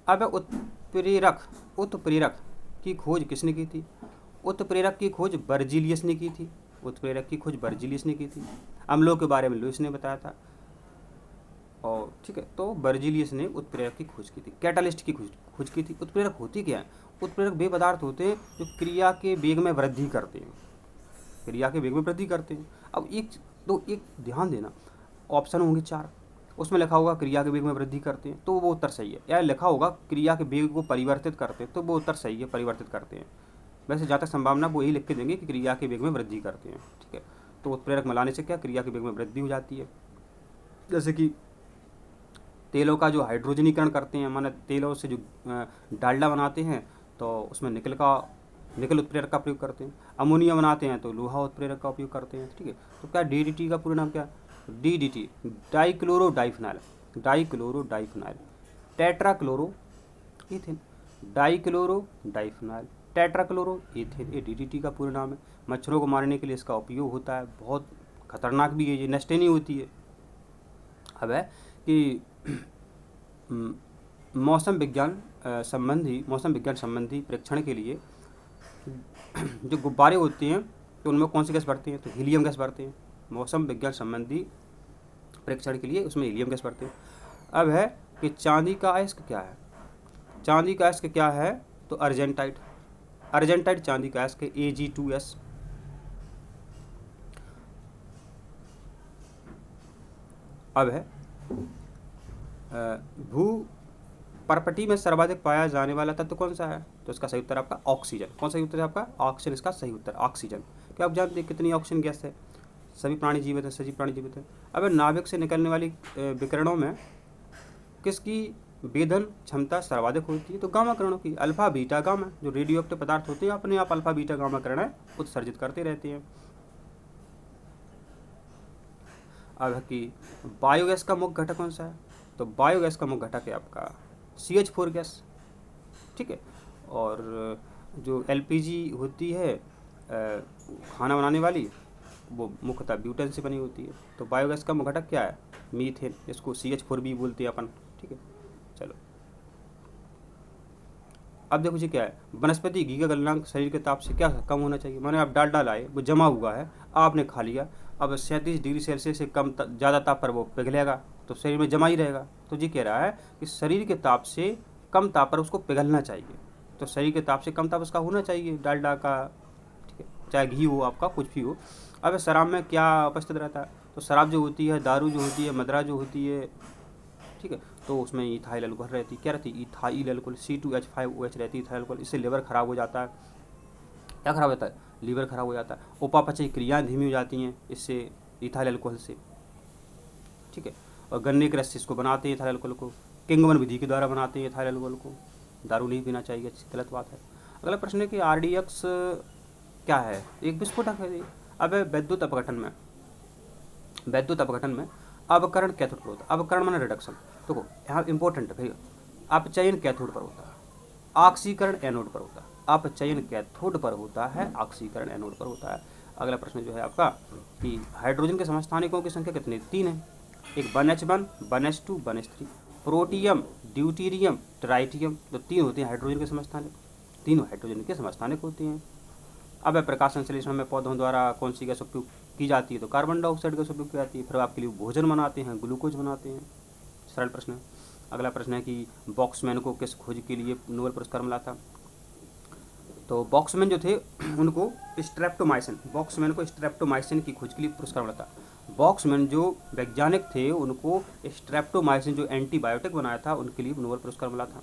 अब उत्प्रेरक की खोज किसने की थी? उत्प्रेरक की खोज बर्जीलियस ने की थी। उत्प्रेरक की खोज बर्जीलियस ने की थी। अम्लों के बारे में लुईस ने बताया था। और ठीक है, तो बर्जीलियस ने उत्प्रेरक की खोज की थी। कैटालिस्ट की खोज की थी। उत्प्रेरक होती क्या है? उत्प्रेरक वे पदार्थ होते हैं जो क्रिया के वेग में वृद्धि करते हैं। क्रिया के वेग में वृद्धि करते हैं। अब एक ध्यान देना, ऑप्शन होंगे 4, उसमें लिखा होगा क्रिया के वेग में वृद्धि करते हैं, तो वो उत्तर सही है। या लिखा होगा क्रिया के वेग को परिवर्तित करते हैं, तो वो उत्तर सही है, परिवर्तित करते हैं। वैसे जहाँ तक संभावना वो यही लिख के देंगे कि क्रिया के वेग में वृद्धि करते हैं। ठीक है, तो उत्प्रेरक मिलाने से क्या क्रिया के वेग में वृद्धि हो जाती है। जैसे कि तेलों का जो हाइड्रोजनीकरण करते हैं, माने तेलों से जो डालडा बनाते हैं, तो उसमें निकल उत्प्रेरक का प्रयोग करते हैं। अमोनिया बनाते हैं तो लोहा उत्प्रेरक का उपयोग करते हैं। ठीक है, तो क्या डीडीटी का पूरा नाम क्या? DDT, dichlorodiphenyl. Dichlorodiphenyl. Tetrachloro ethane, dichlorodiphenyl, tetrachloro ethane, ये डीडीटी का पूरा नाम है। मच्छरों को मारने के लिए इसका उपयोग होता है। बहुत खतरनाक भी है, ये नष्ट नहीं होती है। अब है कि मौसम विज्ञान संबंधी परीक्षण के लिए जो गुब्बारे होते हैं तो उनमें कौन सी गैस भरते हैं? तो हीलियम गैस भरते हैं। मौसम विज्ञान संबंधी परीक्षण के लिए उसमें हीलियम गैस भरते हैं। अब है कि चांदी का अयस्क क्या है? चांदी का अयस्क क्या है? तो अर्जेंटाइट। अर्जेंटाइट चांदी का अयस्क Ag2S। अब है भू परपटी में सर्वाधिक पाया जाने वाला तत्व कौन सा है? तो इसका सही उत्तर आपका ऑक्सीजन। कौन सा उत्तर है आपका? ऑक्सीजन इसका सही उत्तर, ऑक्सीजन। क्या आप जानते हैं कितनी ऑक्सीजन गैस है? सभी प्राणी जीवित है, सजीव प्राणी जीवित है। अब नाभिक से निकलने वाली विकिरणों में किसकी वेधन क्षमता सर्वाधिक होती है? तो गामा किरणों की। अल्फा बीटा गामा, जो रेडियो एक्टिव पदार्थ होते हैं अपने आप अल्फा बीटा गामा किरणें उत्सर्जित करते रहते हैं। अब कि बायोगैस का मुख्य घटक कौन सा है? तो बायोगैस का मुख्य घटक है आपका CH4 गैस। ठीक है, और जो LPG होती है खाना बनाने वाली, वो मुख्यतः ब्यूटेन से बनी होती है। तो बायोगैस का मुख्य घटक क्या है? मीथेन, इसको CH4 भी बोलते हैं अपन। ठीक है, चलो अब देखो जी क्या है, वनस्पति घी का गलनांक शरीर के ताप से क्या कम होना चाहिए? माने आप डालडा लाए, वो जमा हुआ है, आपने खा लिया, अब 37 डिग्री सेल्सियस से कम ज़्यादा ताप पर वो पिघलेगा, तो शरीर में जमा ही रहेगा। तो जी कह रहा है कि शरीर के ताप से कम ताप पर उसको पिघलना चाहिए। तो शरीर के ताप से कम ताप उसका होना चाहिए डालडा का। ठीक है, चाहे घी हो आपका, कुछ भी हो। अब शराब में क्या उपस्थित रहता है? तो शराब जो होती है, दारू जो होती है, मदरा जो होती है, ठीक है, तो उसमें इथाइल अल्कोहल रहती है। क्या रहती है? इथाइल अल्कोहल, C2H5OH रहती है इथाइल अल्कोहल। इससे लीवर खराब हो जाता है। क्या खराब होता है? लीवर खराब हो जाता है। उपापचय क्रियाएं धीमी हो जाती हैं इससे, इथाइल अल्कोहल से। ठीक है, और गन्ने के रस से इसको बनाते हैं इथाइल अल्कोहल को। किंगवन विधि के द्वारा बनाते हैं इथाइल अल्कोहल को। दारू नहीं पीना चाहिए, अच्छी गलत बात है। अगला प्रश्न है कि RDX क्या है? एक विस्फोटक है। अब विद्युत अपघटन में अवकरण कैथोड पर होता है। अवकरण माने रिडक्शन। देखो यहाँ इंपॉर्टेंट है भैया, अपचयन कैथोड पर होता है, ऑक्सीकरण एनोड पर होता है। अपचयन कैथोड पर होता है, ऑक्सीकरण एनोड पर होता है। अगला प्रश्न जो है आपका कि हाइड्रोजन के समस्थानिकों की संख्या कितनी? 3 है। एक 1H1, 1H2, 1H3। Protium, deuterium, tritium, तो 3 होते हैं हाइड्रोजन के समस्थानिक। तीनों हाइड्रोजन के समस्थानिक होते हैं। अब प्रकाश संश्लेषण में पौधों द्वारा कौन सी गैस उपयोग की जाती है? तो कार्बन डाइऑक्साइड गैस उपयोग की जाती है। फिर आपके लिए भोजन बनाते हैं, ग्लूकोज बनाते हैं। सरल प्रश्न है। अगला प्रश्न है कि बॉक्समैन को किस खोज के लिए नोबेल पुरस्कार मिला था? तो बॉक्समैन जो थे उनको स्ट्रेप्टोमाइसिन की खोज के लिए पुरस्कार मिला था। बॉक्समैन जो वैज्ञानिक थे उनको स्ट्रेप्टोमाइसिन जो एंटीबायोटिक बनाया था उनके लिए नोबेल पुरस्कार मिला था।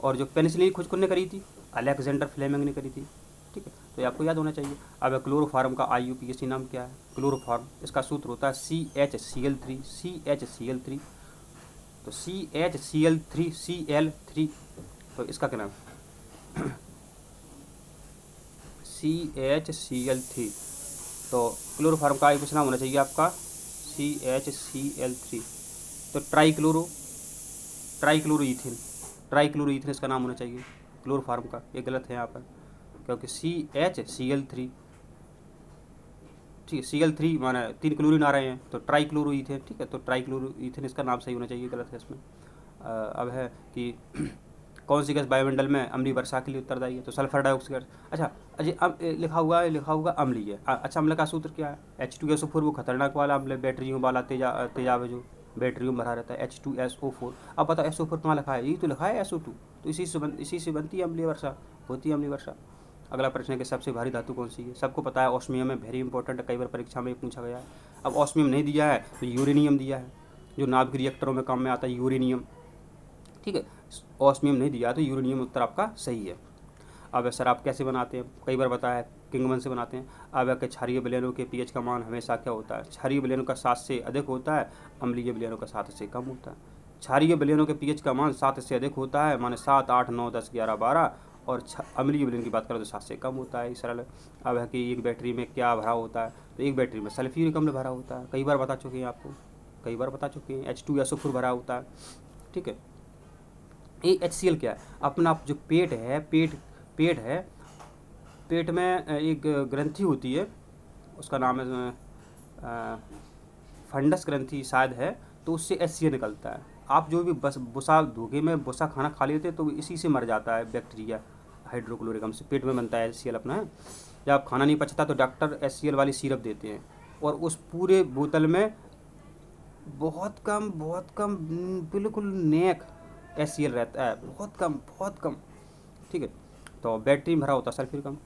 और जो पेनिसिलिन की खोज किसने करी थी? अलेक्जेंडर फ्लेमिंग ने करी थी। ठीक है, तो ये आपको याद होना चाहिए। अब क्लोरोफार्म का IUPAC नाम क्या है? क्लोरोफार्म, इसका सूत्र होता है CHCl3। तो CHCl3, तो इसका क्या नाम? CHCl3। तो क्लोरोफार्म का IUPAC नाम होना चाहिए आपका CHCl3। तो ट्राइक्लोरोईथेन इसका नाम होना चाहिए क्लोरोफार्म का। ये गलत है यहाँ पर, क्योंकि CHCl3, ठीक है, Cl3 माना 3 क्लोरीन आ रहे हैं, तो ट्राइक्लोरोईथेन। ठीक है, तो ट्राइक्लोरोईथेन इसका नाम सही होना चाहिए, गलत है इसमें। अब है कि कौन सी गैस वायुमंडल में अम्लीय वर्षा के लिए उत्तरदायी है? तो सल्फर डाइऑक्साइड। अच्छा अजय अब लिखा हुआ अम्लीय। अच्छा अम्ल का सूत्र क्या है? H2SO4 वो खतरनाक वाला अम्ल है, बैटरियों वाला तेजाब है जो बैटरियों में भरा रहता है, H2SO4। अब बताओ SO4 कहाँ लिखा है? यही तो लिखा है SO2। तो इसी से बनती है अम्लीय वर्षा, होती है अम्लीय वर्षा। अगला प्रश्न है कि सबसे भारी धातु कौन सी है? सबको पता है ऑस्मियम है, वेरी इंपॉर्टेंट है, कई बार परीक्षा में पूछा गया है। अब ऑस्मियम नहीं दिया है तो यूरेनियम दिया है, जो नाभिक रिएक्टरों में काम में आता है, यूरेनियम। ठीक है, ऑस्मियम नहीं दिया तो यूरेनियम उत्तर आपका सही है। अब शराब कैसे बनाते हैं? कई बार बताया, किंगमन से बनाते हैं। अब क्षारीय विलयनों के पीएच का मान हमेशा क्या होता है? क्षारीय विलयनों का 7 से अधिक होता है, अम्लीय विलयनों का 7 से कम होता है। क्षारीय विलयनों के पीएच का मान 7 से अधिक होता है, माने 7, 8, 9, 10, 11, 12, और अम्लीय विलयन की बात करें तो 7 से कम होता है। सरल। अब है कि एक बैटरी में क्या भरा होता है? तो एक बैटरी में सल्फ्यूरिक अम्ल भरा होता है, कई बार बता चुके हैं आपको, कई बार बता चुके हैं। H2SO4 भरा होता है। ठीक है, ये HCl क्या है? अपना जो पेट है, पेट है, पेट में एक ग्रंथि होती है, उसका नाम है फंडस ग्रंथि शायद है, तो उससे HCl निकलता है। आप जो भी बस बुसा धोखे में बुसा खाना खा लेते तो इसी से मर जाता है बैक्टीरिया, हाइड्रोक्लोरिक अम्ल से पेट में बनता है HCl अपना है। जब आप खाना नहीं पचता तो डॉक्टर HCl वाली सिरप देते हैं, और उस पूरे बोतल में बहुत कम बिल्कुल नेक HCl रहता है, बहुत कम। ठीक है, तो बैटरी में भरा होता है सल्फ्यूरिक अम्ल।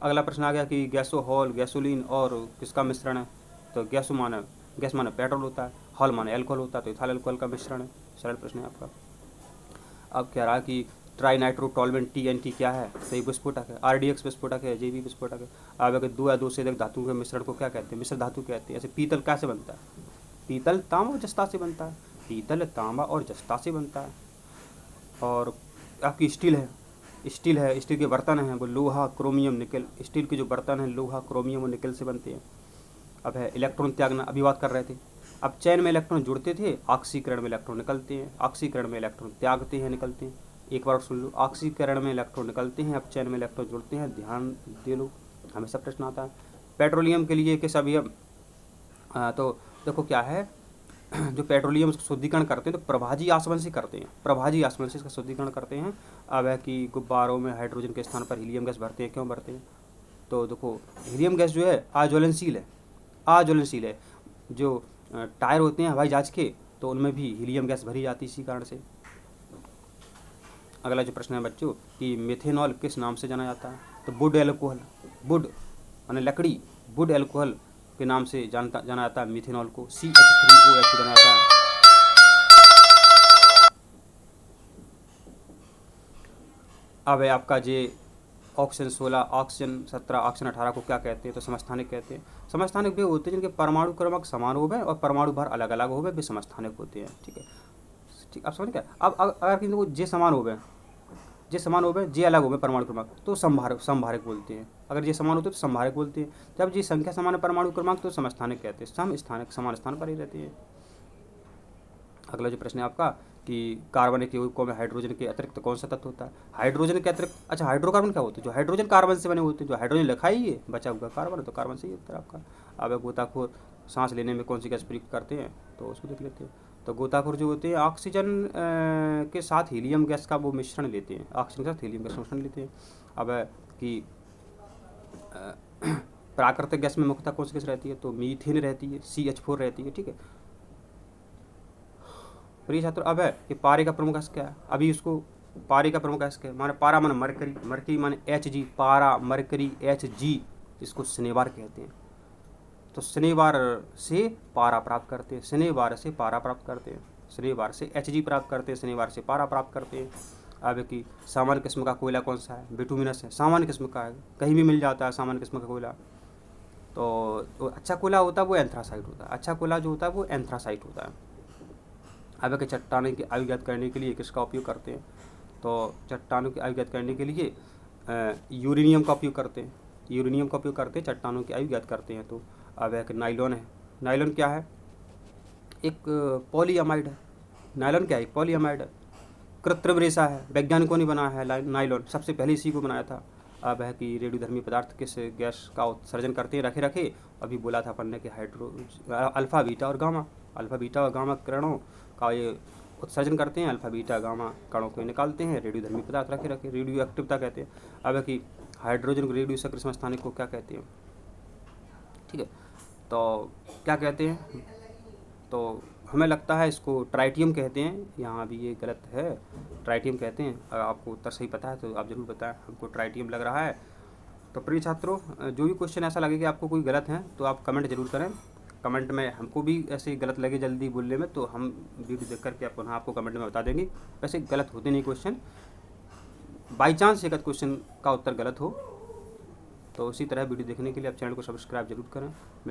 अगला प्रश्न आ गया कि गैसोहॉल गैसोलीन और किसका मिश्रण है? तो गैस माने पेट्रोल होता है, हॉल माने अल्कोहल होता है, तो इथाइल अल्कोहल का मिश्रण है। सरल प्रश्न है आपका। अब कह रहा है कि ट्राई नाइट्रो टॉलवेंट TNT क्या है? तो ये विस्फोटक है, RDX विस्फोटक है, JB विस्फोटक है। अब अगर 2 या 2 से अधिक धातुओं के मिश्रण को क्या कहते हैं? मिश्र धातु कहते हैं। ऐसे पीतल कैसे बनता है? पीतल तांबा और जस्ता से बनता है, पीतल तांबा और जस्ता से बनता है। और आपकी स्टील है, स्टील के बर्तन हैं वो लोहा क्रोमियम निकल, स्टील के जो बर्तन हैं लोहा क्रोमियम और निकल से बनते हैं। अब है इलेक्ट्रॉन त्यागना, अभी बात कर रहे थे। अब चैन में इलेक्ट्रॉन जुड़ते थे, ऑक्सीकरण में इलेक्ट्रॉन निकलते हैं, ऑक्सीकरण में इलेक्ट्रॉन त्यागते हैं, निकलते हैं। एक बार सुन लो, ऑक्सीकरण में इलेक्ट्रॉन निकलते हैं, अब चैन में इलेक्ट्रॉन जुड़ते हैं, ध्यान दे लो, हमेशा प्रश्न आता है। पेट्रोलियम के लिए किस अवयव? तो देखो क्या है, जो पेट्रोलियम शुद्धिकरण करते हैं तो प्रभाजी आसवन से करते हैं, प्रभाजी आसवन से इसका शुद्धिकरण करते हैं। अब है कि गुब्बारों में हाइड्रोजन के स्थान पर हीलियम गैस भरते हैं, क्यों भरते हैं? तो देखो हीलियम गैस जो है अज्वलनशील है। जो टायर होते हैं हवाई जहाज के, तो उनमें भी हीलियम गैस भरी जाती है इसी कारण से। अगला जो प्रश्न है बच्चों कि मेथेनॉल किस नाम से जाना जाता है? तो वुड एल्कोहल, वुड माने लकड़ी, वुड एल्कोहल के नाम से जाना जाता है मिथेनॉल को। CH3OH जाना जाता है। अब है आपका जे ऑक्सीजन 16, ऑक्सीजन 17, ऑक्सीजन 18 को क्या कहते हैं? तो समस्थानिक कहते हैं। समस्थानिक वे होते हैं जिनके परमाणु क्रमांक समान हो गए और परमाणु भार अलग अलग हो गए, वे समस्थानिक होते हैं। ठीक है, ठीक, आप समझ गए। अब अगर किसी को जे समान हो गए, जे अलग हो गए परमाणु क्रमांक, तो संभारक बोलते हैं। अगर जे समान होते हैं तो संभारक बोलते हैं। जब जी संख्या समान है परमाणु क्रमांक तो समस्थानिक कहते हैं, समस्थानिक समान स्थान पर ही रहते हैं। अगला जो प्रश्न है आपका कि कार्बनिक यौगिकों में हाइड्रोजन के अतिरिक्त कौन सा तत्व होता है? हाइड्रोजन के अतिरिक्त, अच्छा हाइड्रोकार्बन क्या होते हैं? जो हाइड्रोजन कार्बन से बने होते हैं, जो हाइड्रोजन लिखा ही है बचा हुआ कार्बन है, तो कार्बन से ही उत्तर आपका। अब गोताखोर सांस लेने में कौन सी गैस प्रयुक्त करते हैं? तो उसको देख लेते हैं। तो गोताखोर जो होते हैं ऑक्सीजन के साथ हीलियम गैस का वो मिश्रण लेते हैं, ऑक्सीजन के साथ हीलियम गैस मिश्रण लेते हैं। अब कि प्राकृतिक गैस में मुख्यतः कौन सी गैस रहती है? तो मीथेन रहती है, CH4 रहती है। ठीक है प्रिय छात्र। अब है कि पारे का प्रमुख क्या है? अभी उसको पारे का प्रमुख क्या है? माने पारा माने मरकरी माने Hg, पारा मरकरी Hg, इसको शनिवार कहते हैं। तो शनिवार से पारा प्राप्त करते हैं, शनिवार से पारा प्राप्त करते हैं, शनिवार से Hg प्राप्त करते हैं, शनिवार से पारा प्राप्त करते हैं। अब कि सामान्य किस्म का कोयला कौन सा है? बिटुमिनस है, सामान्य किस्म का है, कहीं भी मिल जाता है सामान्य किस्म का कोयला। तो अच्छा कोयला होता है वो एंथ्रासाइट होता है, अच्छा कोयला जो होता है वो एंथ्रासाइट होता है। अब के चट्टानों की आयु ज्ञात करने के लिए किसका उपयोग करते हैं? तो चट्टानों की आयु ज्ञात करने के लिए यूरेनियम का उपयोग करते हैं, चट्टानों की आयु ज्ञात करते हैं। तो अब एक नाइलॉन है, नाइलॉन क्या है? एक पॉलीअमाइड है। नाइलॉन क्या है? एक पॉलीअमाइड है, कृत्रिम रेशा है, वैज्ञानिकों ने बनाया है नाइलॉन, सबसे पहले इसी को बनाया था। अब है कि रेडियोधर्मी पदार्थ किस गैस का उत्सर्जन करते हैं? रखे अभी बोला था अपन ने कि अल्फा बीटा और गामा किरणों का ये उत्सर्जन करते हैं, अल्फा बीटा गामा कणों को निकालते हैं, रेडियोधर्मी पदार्थ रखे रेडियो एक्टिवता कहते हैं। अब है कि हाइड्रोजन को रेडियो सक्रिय समस्थानिक को क्या कहते हैं, ठीक है, तो क्या कहते हैं, तो हमें लगता है इसको ट्राइटियम कहते हैं, यहाँ भी ये गलत है, ट्राइटियम कहते हैं। अगर आपको उत्तर सही पता है तो आप ज़रूर बताएं, हमको ट्राइटियम लग रहा है। तो प्रिय छात्रों, जो भी क्वेश्चन ऐसा लगे कि आपको कोई गलत है तो आप कमेंट जरूर करें। कमेंट में हमको भी ऐसे गलत लगे जल्दी बोलने में तो हम वीडियो देख करके पुनः आपको कमेंट में बता देंगे। वैसे गलत होते नहीं क्वेश्चन, बाई चांस एक क्वेश्चन का उत्तर गलत हो। तो उसी तरह वीडियो देखने के लिए आप चैनल को सब्सक्राइब जरूर करें।